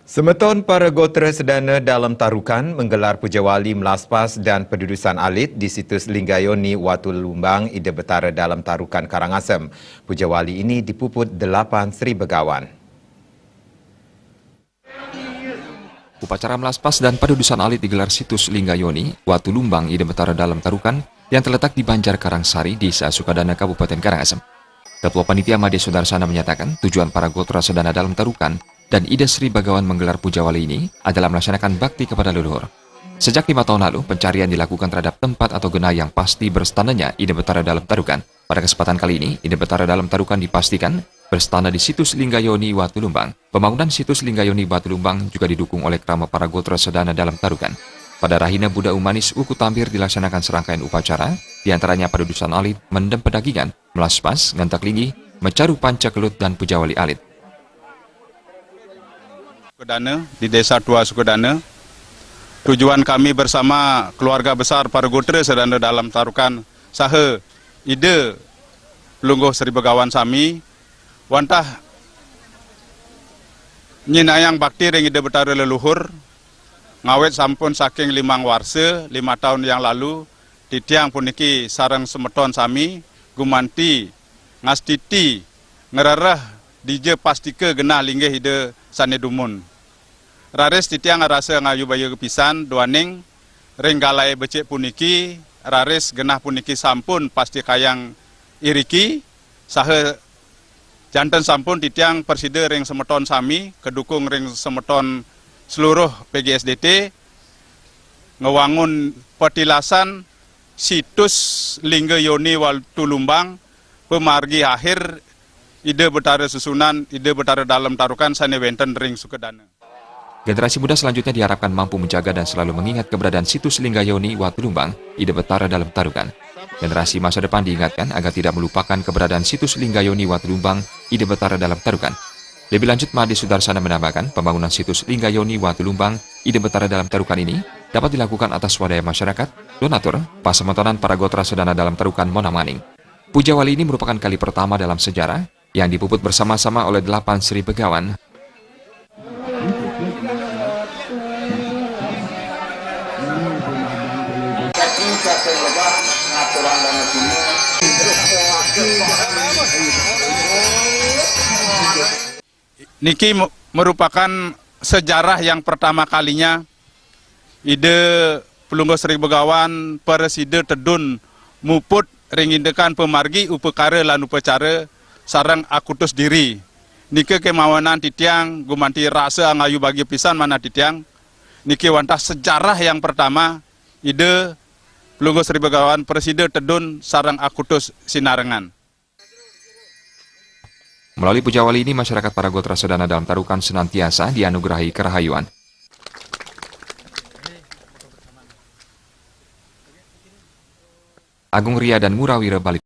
Semeton para gotera sedana dalam tarukan menggelar pujawali melaspas dan pendudusan alit di situs Linggayoni Watu Lumbang, Ida Betara dalam tarukan Karangasem. Pujawali ini dipuput 8 Sri Begawan. Upacara melaspas dan pendudusan alit digelar situs Linggayoni Watu Lumbang, Ida Betara dalam tarukan yang terletak di Banjar Karangsari, Desa Sukadana, Kabupaten Karangasem. Ketua Panitia Made Sudarsana menyatakan tujuan para gotera sedana dalam tarukan dan Ida Sri Begawan menggelar pujawali ini adalah melaksanakan bakti kepada leluhur. Sejak 5 tahun lalu, pencarian dilakukan terhadap tempat atau gena yang pasti berstananya Ida Betara dalam tarukan. Pada kesempatan kali ini, Ida Betara dalam tarukan dipastikan berstana di situs Linggayoni Watu Lumbang. Pembangunan situs Linggayoni Watu Lumbang juga didukung oleh kerama para gotera sedana dalam tarukan. Pada Rahina Buddha Umanis Uku Tampir dilaksanakan serangkaian upacara, diantaranya pendudusan alit, mendem pedagingan, melaspas, ngantak lingi, mecaru panca kelut, dan pujawali alit. Sukadana, di Desa Tua Sukadana. Tujuan kami bersama keluarga besar para gotera sedana dalam tarukan saha Ida Pelungguh Sri Begawan Sami wantah nyinayang bakti ring Ida Betara leluhur ngawet sampun saking 5 warsa 5 tahun yang lalu titiang puniki sareng semeton sami gumanti ngastiti ngerereh dije pastike genah linggih Ida sanedumun. Rares titiang rasa ngayu bayu kepisan duaning ring galai becek puniki rares genah puniki sampun pasti kayang iriki saha janten sampun titiang persida ring semeton sami kedukung ring semeton seluruh PGSDT ngewangun petilasan situs Linggayoni Watu Lumbang pemargi akhir Ida Betara susunan Ida Betara dalam tarukan sane wenten ring Sukadana. Generasi muda selanjutnya diharapkan mampu menjaga dan selalu mengingat keberadaan situs Linggayoni Watu Lumbang, Ida Betara dalam tarukan. Generasi masa depan diingatkan agar tidak melupakan keberadaan situs Linggayoni Watu Lumbang, Ida Betara dalam tarukan. Lebih lanjut, Made Sudarsana menambahkan pembangunan situs Linggayoni Watu Lumbang, Ida Betara dalam tarukan ini dapat dilakukan atas swadaya masyarakat, donatur, pasemetonan para gotera sedana dalam tarukan Monamaning. Pujawali ini merupakan kali pertama dalam sejarah yang dipuput bersama-sama oleh 8 Sri Begawan. Niki merupakan sejarah yang pertama kalinya Ida Pelungguh Sri Begawan Presida Tedun muput ringindekan pemargi upekara lan upacara sarang akutus diri. Niki kemawanan titiang gumanti rasa ngayu bagi pisan mana titiang. Niki wantah sejarah yang pertama Ida Pelungguh Sri Begawan Presida Tedun sarang akutus sinarengan. Melalui pujawali ini, masyarakat para gotera sedana dalam tarukan senantiasa dianugerahi kerahayuan. Agung Ria dan Murawira Balik.